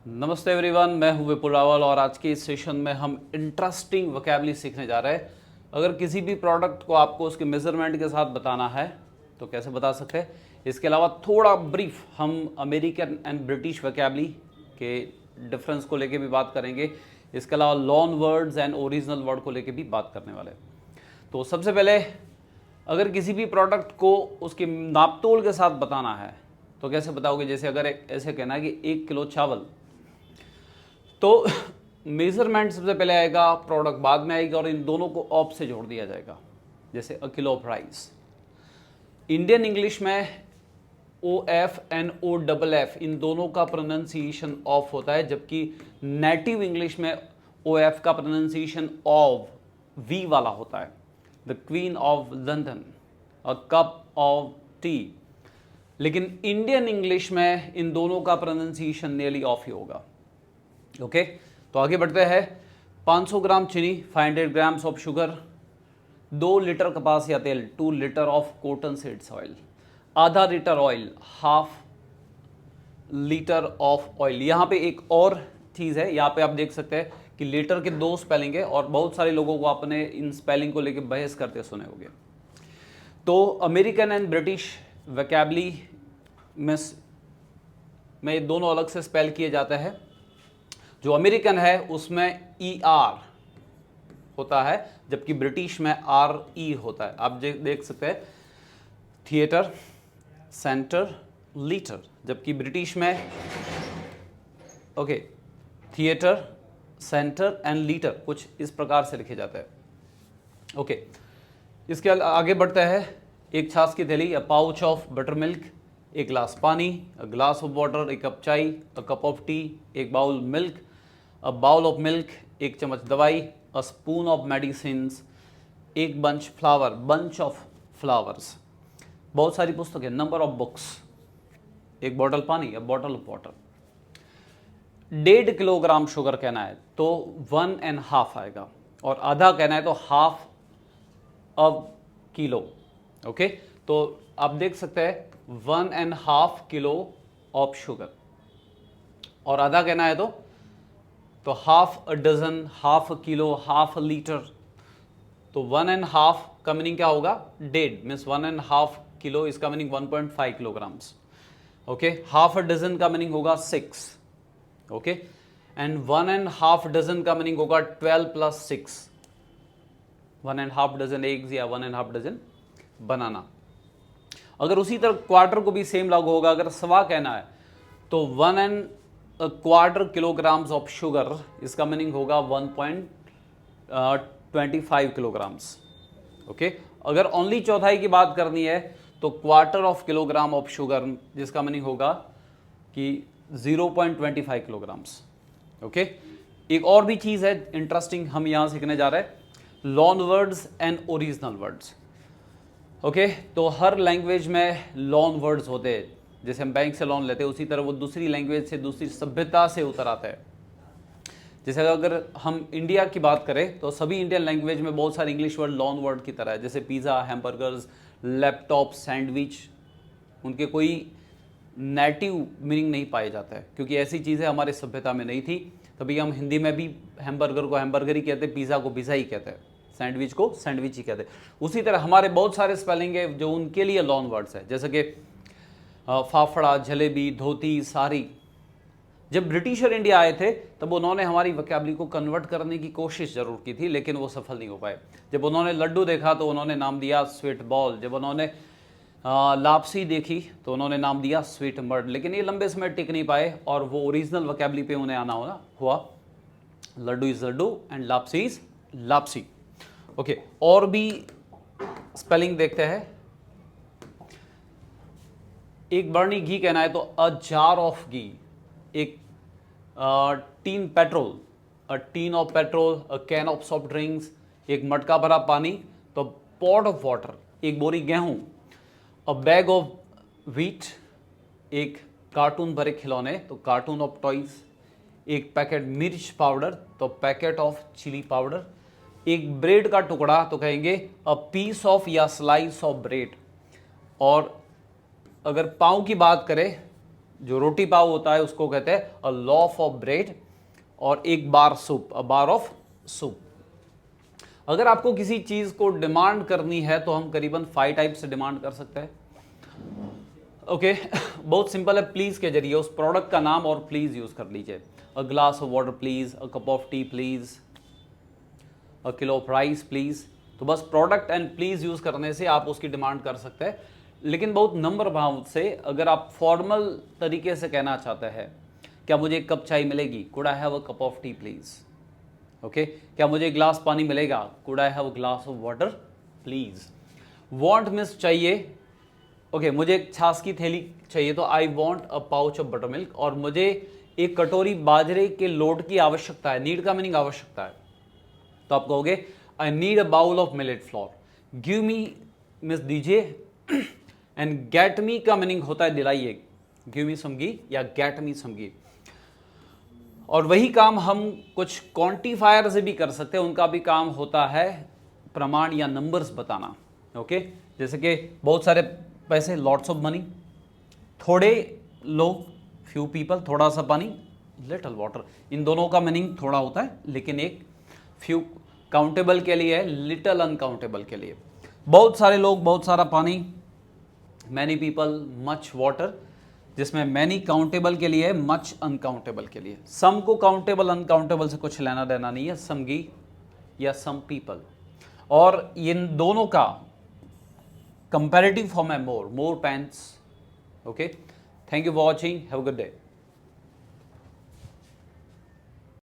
नमस्ते एवरीवन, मैं हूं विपुल रावल और आज के इस सेशन में हम इंटरेस्टिंग वोकैबुलरी सीखने जा रहे हैं। अगर किसी भी प्रोडक्ट को आपको उसके मेजरमेंट के साथ बताना है तो कैसे बता सकते हैं। इसके अलावा थोड़ा ब्रीफ हम अमेरिकन एंड ब्रिटिश वोकैबुलरी के डिफरेंस को लेके भी बात करेंगे। इसके अलावा lawn words and original word को लेके भी बात करने वाले हैं। तो सबसे पहले, अगर किसी भी प्रोडक्ट को उसके नापतोल के साथ बताना है तो कैसे बताओगे। जैसे अगर ऐसे कहना है कि 1 किलो चावल, तो मेजरमेंट सबसे पहले आएगा, प्रोडक्ट बाद में आएगा और इन दोनों को ऑफ से जोड़ दिया जाएगा। जैसे a kilo of rice. Indian English में O F N O double F इन दोनों का प्रोनाउंसिएशन ऑफ होता है, जबकि नेटिव इंग्लिश में ओ एफ का प्रोनाउंसिएशन ऑफ वी वाला होता है। The queen of London, a cup of T. लेकिन इंडियन इंग्लिश में इन दोनों का प्रोनाउंसिएशन नियरली ऑफ ही होगा। ओके, तो आगे बढ़ते हैं। 500 ग्राम चीनी, 500 ग्राम्स ऑफ शुगर, 2 लीटर कपास या तेल, 2 litre of cotton seeds oil, आधा litre oil, half litre of oil. यहाँ पे एक और चीज़ है, यहाँ पे आप देख सकते हैं कि लीटर के 2 स्पेलिंग है और बहुत सारे लोगों को आपने इन स्पेलिंग को लेकर बहस करते सुने होंगे। तो अमेरिकन एंड ब्रिटिश वोकैबुलरी में दोनों अलग से स्पेल किए जाते हैं। जो अमेरिकन है उसमें ई आर होता है, जबकि ब्रिटिश में आर ई होता है। आप देख सकते हैं थिएटर, सेंटर, लीटर, जबकि ब्रिटिश में okay theatre, centre and litre कुछ इस प्रकार से लिखे जाते हैं। ओके, इसके आगे बढ़ते हैं। एक छाछ की थैली, a pouch of butter milk, एक गिलास पानी, अ ग्लास ऑफ वाटर, एक कप चाय, अ कप ऑफ टी, एक bowl milk, a bowl of milk, एक चम्मच दवाई, अ स्पून ऑफ मेडिसिन्स, एक bunch flower, bunch of flowers. बहुत सारी पुस्तकें, नंबर ऑफ बुक्स, एक बॉटल पानी, a bottle of water. 1.5 kilogram sugar कहना है तो 1.5 आएगा, और आधा कहना है तो हाफ अ किलो। ओके, तो आप देख सकते हैं 1.5 किलो ऑफ शुगर, और आधा कहना है तो half a dozen, half a kilo, half a litre. तो 1.5 का मीनिंग क्या होगा? 1.5 मीन्स 1.5 किलो, इसका meaning 1.5 kilograms. Okay, half a dozen का मीनिंग होगा 6। ओके, एंड 1.5 डजन का मीनिंग होगा 12 प्लस 6, 1.5 डजन एग्स या 1.5 डजन बनाना। अगर उसी तरह क्वार्टर को भी सेम लागू होगा, अगर सवा कहना है तो 1.25 किलोग्राम्स ऑफ शुगर, इसका मीनिंग होगा 1.25 किलोग्राम्स। ओके, अगर ओनली चौथाई की बात करनी है तो quarter of kilogram of sugar, जिसका मीनिंग होगा कि 0.25 किलोग्राम्स। ओके, एक और भी चीज है इंटरेस्टिंग हम यहां सीखने जा रहे हैं, lawn words and original words. Okay, तो हर लैंग्वेज में लॉन वर्ड्स होते हैं। जैसे हम बैंक से लोन लेते हैं, उसी तरह वो दूसरी लैंग्वेज से, दूसरी सभ्यता से उतर आता है। जैसे अगर हम इंडिया की बात करें तो सभी इंडियन लैंग्वेज में बहुत सारे इंग्लिश वर्ड लॉन वर्ड की तरह है। जैसे पिज़्ज़ा, हैमबर्गर्स, लैपटॉप, सैंडविच, उनके कोई नेटिव मीनिंग नहीं पाए जाता है, क्योंकि ऐसी चीज़ें हमारे सभ्यता में नहीं थी। तभी हम हिंदी में भी हैमबर्गर को हैमबर्गर ही कहते हैं, पिज़्ज़ा को पिज़्ज़ा ही कहते हैं, सैंडविच को सैंडविच ही कहते हैं। उसी तरह हमारे बहुत सारे स्पेलिंग है जो उनके लिए लॉन वर्ड्स है, जैसे कि फाफड़ा, जलेबी, धोती, साड़ी। जब ब्रिटिशर इंडिया आए थे तब उन्होंने हमारी वोकैबुलरी को कन्वर्ट करने की कोशिश जरूर की थी, लेकिन वो सफल नहीं हो पाए। जब उन्होंने लड्डू देखा तो उन्होंने नाम दिया स्वीट बॉल, जब उन्होंने लापसी देखी तो उन्होंने नाम दिया स्वीट मर्ड। लेकिन ये लंबे समय टिक नहीं पाए और वो ओरिजिनल वोकैबुलरी पे उन्हें आना हुआ। Laddoo is laddoo and lapsi is lapsi. Okay, और भी स्पेलिंग देखते हैं। एक बर्नी घी कहना है तो अ जार ऑफ घी, एक tin petrol, a tin of petrol, a can of soft drinks, एक मटका भरा पानी तो पॉट ऑफ वाटर, एक बोरी गेहूं, अ बैग ऑफ व्हीट, एक कार्टून भरे खिलौने तो कार्टून ऑफ टॉयज, एक पैकेट मिर्च पाउडर तो पैकेट ऑफ चिली पाउडर, एक ब्रेड का टुकड़ा तो कहेंगे अ पीस ऑफ या स्लाइस ऑफ ब्रेड। और अगर पाँव की बात करें, जो रोटी पाव होता है उसको कहते हैं अ लॉफ ऑफ ब्रेड, और एक bar soap, a bar of soap. अगर आपको किसी चीज को डिमांड करनी है तो हम करीबन 5 टाइप से डिमांड कर सकते हैं। ओके बहुत सिंपल है, प्लीज के जरिए उस प्रोडक्ट का नाम और प्लीज यूज कर लीजिए। अ glass of water please, a cup of T please, a kilo of rice please. तो बस प्रोडक्ट एंड प्लीज यूज करने से आप उसकी डिमांड कर सकते हैं। लेकिन बहुत नम्र भाव से अगर आप फॉर्मल तरीके से कहना चाहते हैं, क्या मुझे एक कप चाय मिलेगी, could I have a cup of T please. Okay, क्या मुझे एक ग्लास पानी मिलेगा, could I have a glass of water please. Want miss चाहिए, ओके मुझे एक छाछ की थैली चाहिए तो I want a pouch of butter milk. और मुझे एक कटोरी बाजरे के लोट की आवश्यकता है, नीड का मीनिंग आवश्यकता है, तो आप कहोगे I need a bowl of millet flour. Give me miss दीजिए, एंड गेट मी का मीनिंग होता है दिलाइए, गिव मी सम घी या गेट मी सम घी। और वही काम हम कुछ क्वांटिफायर से भी कर सकते हैं, उनका भी काम होता है प्रमाण या नंबर्स बताना। ओके, जैसे कि बहुत सारे पैसे, लॉट्स ऑफ मनी, थोड़े लोग, फ्यू पीपल, थोड़ा सा पानी, लिटिल वाटर। इन दोनों का मीनिंग थोड़ा होता है, लेकिन एक फ्यू काउंटेबल के लिए है, लिटिल अनकाउंटेबल के लिए। बहुत सारे लोग, बहुत सारा पानी, मैनी पीपल, मच वाटर, जिसमें मैनी काउंटेबल के लिए है, मच अनकाउंटेबल के लिए। सम को काउंटेबल अनकाउंटेबल से कुछ लेना देना नहीं है, सम गी या सम पीपल। और इन दोनों का कंपैरेटिव फॉर्म है more, more pence. Okay, thank you for watching, have a good day.